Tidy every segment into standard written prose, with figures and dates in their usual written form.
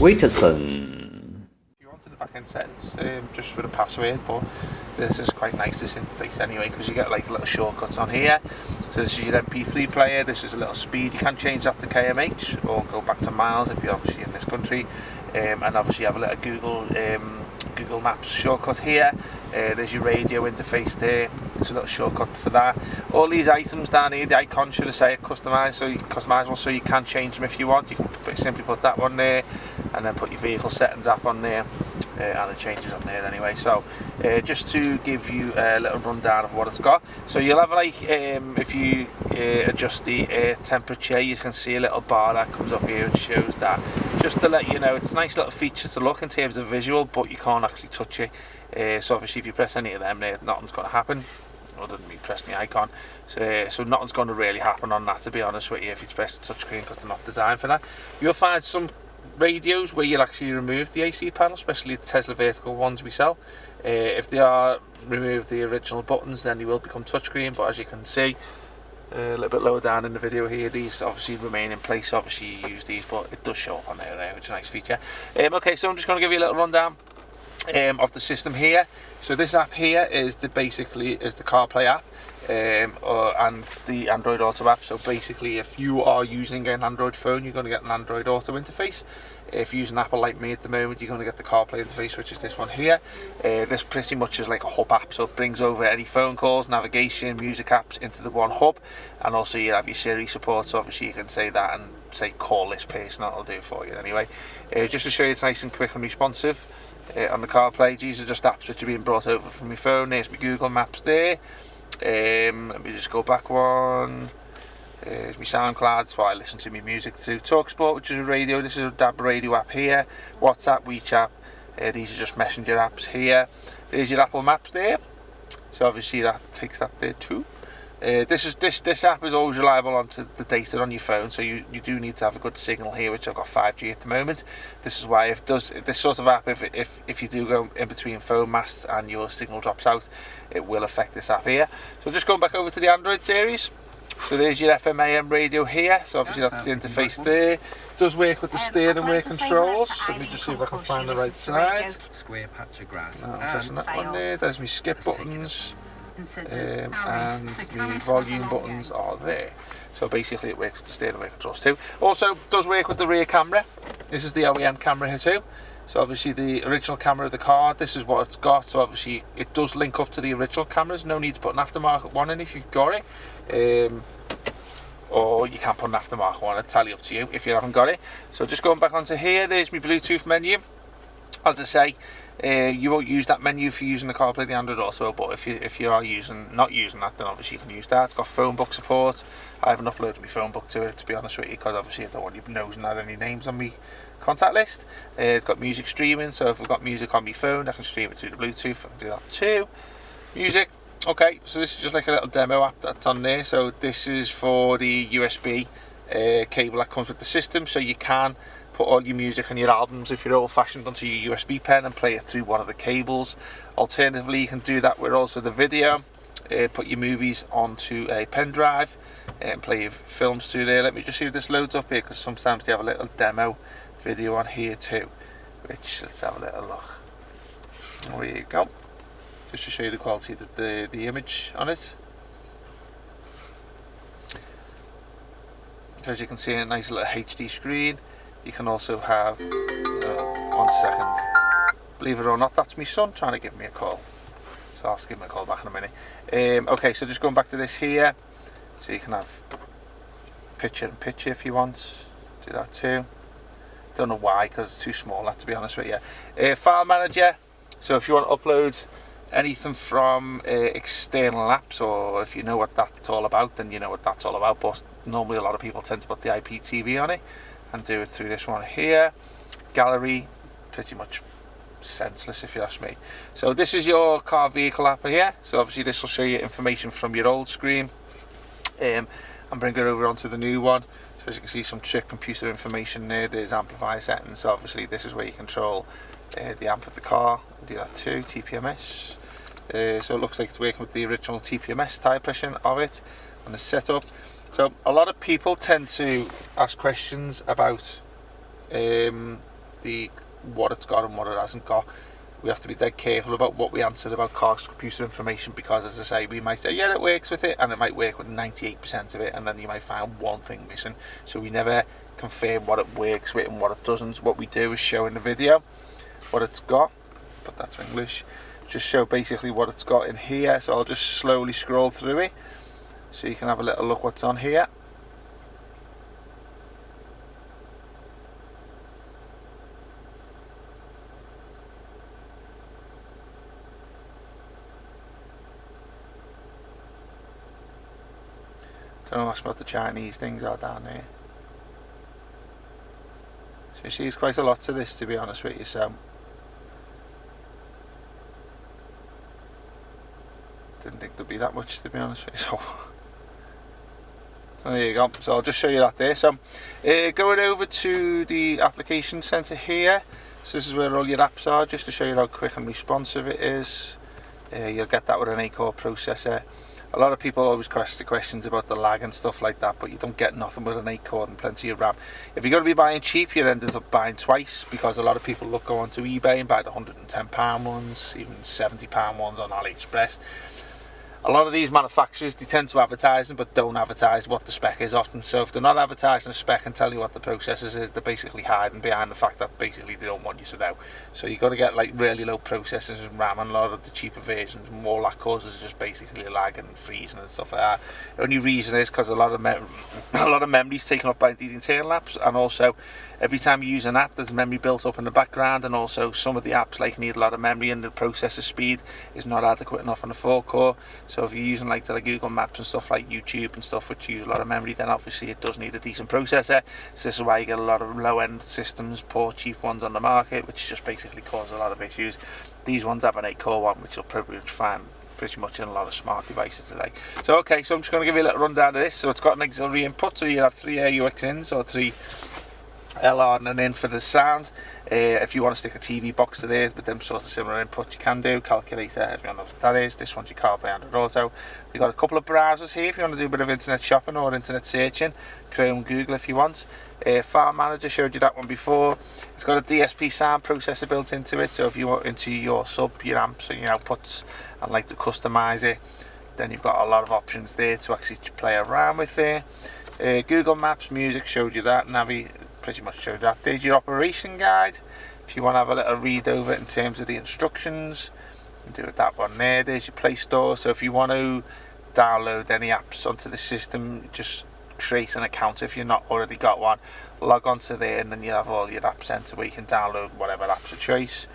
WITSON. If you wanted the back end settings, just with a password, but this is quite nice, this interface anyway, because you get like little shortcuts on here. So this is your MP3 player, this is a little speed, you can change that to kmh or go back to miles if you're obviously in this country, and obviously you have a little Google Maps shortcut here. There's your radio interface there, there's a little shortcut for that. All these items down here, the icon should I say, are customizable, so you can change them if you want. You can simply put that one there and then put your vehicle settings app on there, and it changes on there anyway. So just to give you a little rundown of what it's got, so you'll have like if you adjust the air temperature, you can see a little bar that comes up here and shows that, just to let you know it's a nice little feature to look in terms of visual, but you can't actually touch it. So obviously if you press any of them there, nothing's going to happen other than me pressing the icon, so nothing's going to really happen on that, to be honest with you, if you press the touchscreen, because they're not designed for that. You'll find some radios where you'll actually remove the AC panel, especially the Tesla vertical ones we sell. If they are remove the original buttons, then they will become touchscreen, but as you can see a little bit lower down in the video here, these obviously remain in place. Obviously you use these, but it does show up on there, which is a nice feature. Okay, so I'm just going to give you a little rundown of the system here. So this app here is basically the CarPlay app, and the Android Auto app. So basically if you are using an Android phone, you're going to get an Android Auto interface. If you're using Apple like me at the moment, you're going to get the CarPlay interface, which is this one here. This pretty much is like a hub app, so it brings over any phone calls, navigation, music apps into the one hub, and also you have your Siri support, so obviously you can say that and say call this person, that'll do it for you anyway. Just to show you it's nice and quick and responsive. On the CarPlay, these are just apps which are being brought over from your phone. There's my Google Maps there. Let me just go back one. There's my SoundCloud, that's why I listen to my music to. TalkSport, which is a radio. This is a DAB radio app here. WhatsApp, WeChat. These are just messenger apps here. There's your Apple Maps there. So obviously that takes that there too. This app is always reliable onto the data on your phone, so you do need to have a good signal here, which I've got 5G at the moment. This is why this sort of app, if you do go in between phone masts and your signal drops out, it will affect this app here. So just going back over to the Android series. So there's your FM AM radio here, so obviously that's the interface there. It does work with the steering wheel controls, so let me just see if I can find the right side. Square patch of grass. I'm pressing that one there. There's my skip buttons. And the volume buttons are there. So basically it works with the steering wheel controls too. Also does work with the rear camera. This is the OEM camera here too. So obviously the original camera of the car, this is what it's got. So obviously it does link up to the original cameras. No need to put an aftermarket one in if you've got it. Or you can put an aftermarket one, it's entirely up to you if you haven't got it. So just going back onto here, there's my Bluetooth menu. As I say, you won't use that menu if you're using the CarPlay, the Android Auto, but if you are not using that, then obviously you can use that. It's got phone book support. I haven't uploaded my phone book to it, to be honest with you, because obviously I don't want you nosing at any names on my contact list. It's got music streaming, so if I've got music on my phone, I can stream it through the Bluetooth. I can do that too. Music. Okay, so this is just like a little demo app that's on there. So this is for the USB cable that comes with the system, so you can put all your music and your albums, if you're old-fashioned, onto your USB pen and play it through one of the cables. Alternatively, you can do that with also the video. Put your movies onto a pen drive and play your films through there. Let me just see if this loads up here, because sometimes they have a little demo video on here too, which, let's have a little look. There you go. Just to show you the quality of the image on it. So as you can see, a nice little HD screen. You can also have, 1 second, believe it or not, that's my son trying to give me a call. So I'll give him a call back in a minute. Okay, so just going back to this here. So you can have picture in picture if you want. Do that too. Don't know why, because it's too small, that, to be honest with you. File manager. So if you want to upload anything from external apps, or if you know what that's all about, then you know what that's all about. But normally a lot of people tend to put the IPTV on it and do it through this one here. Gallery, pretty much senseless if you ask me. So this is your car vehicle app here. So obviously this will show you information from your old screen and bring it over onto the new one. So as you can see, some trick computer information there. There's amplifier settings. So obviously this is where you control the amp of the car. We'll do that too. TPMS. So it looks like it's working with the original TPMS type version of it and the setup. So a lot of people tend to ask questions about what it's got and what it hasn't got. We have to be dead careful about what we answer about car's computer information, because as I say, we might say yeah it works with it, and it might work with 98% of it, and then you might find one thing missing. So we never confirm what it works with and what it doesn't. What we do is show in the video what it's got. Put that to English. Just show basically what it's got in here. So I'll just slowly scroll through it so you can have a little look what's on here. Don't know what the Chinese things are down there. So you see there's quite a lot to this, to be honest with you. So didn't think there'd be that much, to be honest with you. So there you go. So I'll just show you that there. So going over to the application center here. So this is where all your apps are, just to show you how quick and responsive it is. You'll get that with an 8-core processor. A lot of people always ask questions about the lag and stuff like that, but you don't get nothing with an 8-core and plenty of RAM. If you're going to be buying cheap, you end up buying twice, because a lot of people go onto eBay and buy the £110 ones, even £70 ones on AliExpress. A lot of these manufacturers, they tend to advertise them but don't advertise what the spec is often. So if they're not advertising a spec and tell you what the processors is, they're basically hiding behind the fact that basically they don't want you to know. So you've got to get like really low processors and RAM, and a lot of the cheaper versions, and all that causes is just basically lag and freezing and stuff like that. The only reason is because a lot of memory is taken up by the internal apps, and also every time you use an app there's memory built up in the background, and also some of the apps like need a lot of memory, and the processor speed is not adequate enough on the 4-core. So if you're using like the Google Maps and stuff like YouTube and stuff which use a lot of memory, then obviously it does need a decent processor. So this is why you get a lot of low-end systems, poor cheap ones on the market, which just basically cause a lot of issues. These ones have an 8-core one, which you'll probably find pretty much in a lot of smart devices today. So okay, so I'm just going to give you a little rundown of this. So it's got an auxiliary input, so you have 3 AUX ins or 3 LR and an in for the sound. If you want to stick a TV box to there with them sort of similar input, you can do. Calculator, if you don't know what that is. This one's your CarPlay Android Auto. You've got a couple of browsers here if you want to do a bit of internet shopping or internet searching. Chrome, Google if you want. File Manager, showed you that one before. It's got a DSP sound processor built into it, so if you want into your sub, your amps and your outputs and like to customize it, then you've got a lot of options there to actually play around with there. Google Maps, music, showed you that. Navi, pretty much showed that. There's your operation guide if you want to have a little read over it in terms of the instructions. You can do it that one there. There's your Play Store, so if you want to download any apps onto the system, just create an account if you've not already got one, log onto there, and then you have all your app center where you can download whatever apps of choice.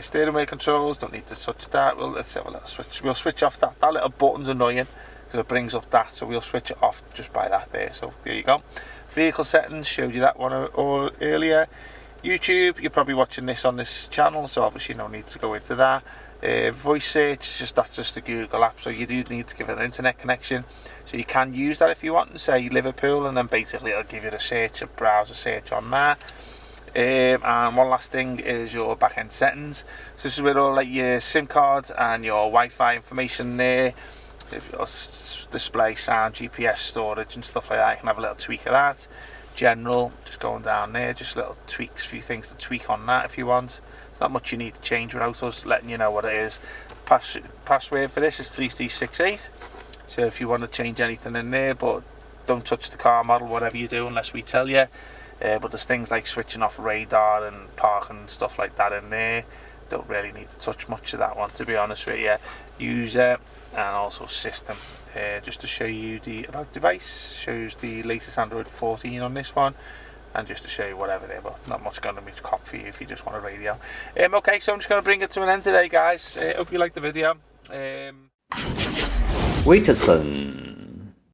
Steering wheel controls, don't need to touch that. Let's have a little switch. We'll switch off that little button's annoying because it brings up that, so we'll switch it off just by that there. So there you go. Vehicle settings, showed you that one earlier. YouTube, you're probably watching this on this channel, so obviously no need to go into that. Voice search, that's just the Google app, so you do need to give it an internet connection. So you can use that if you want, and say Liverpool, and then basically it'll give you a browser search on that. And one last thing is your back-end settings. So this is where all like your SIM cards and your Wi-Fi information there. Display, sound, GPS, storage and stuff like that. You can have a little tweak of that. General, just going down there, just little tweaks, few things to tweak on that if you want. There's not much you need to change without us letting you know what it is. Password for this is 3368. So if you want to change anything in there, but don't touch the car model, whatever you do, unless we tell you. But there's things like switching off radar and parking and stuff like that in there. Don't really need to touch much of that one, to be honest with you. User and also system. Just to show you the about device, shows the latest Android 14 on this one, and just to show you whatever there, but not much going to be cop for you if you just want a radio. Okay, so I'm just going to bring it to an end today, guys. Hope you liked the video. WITSON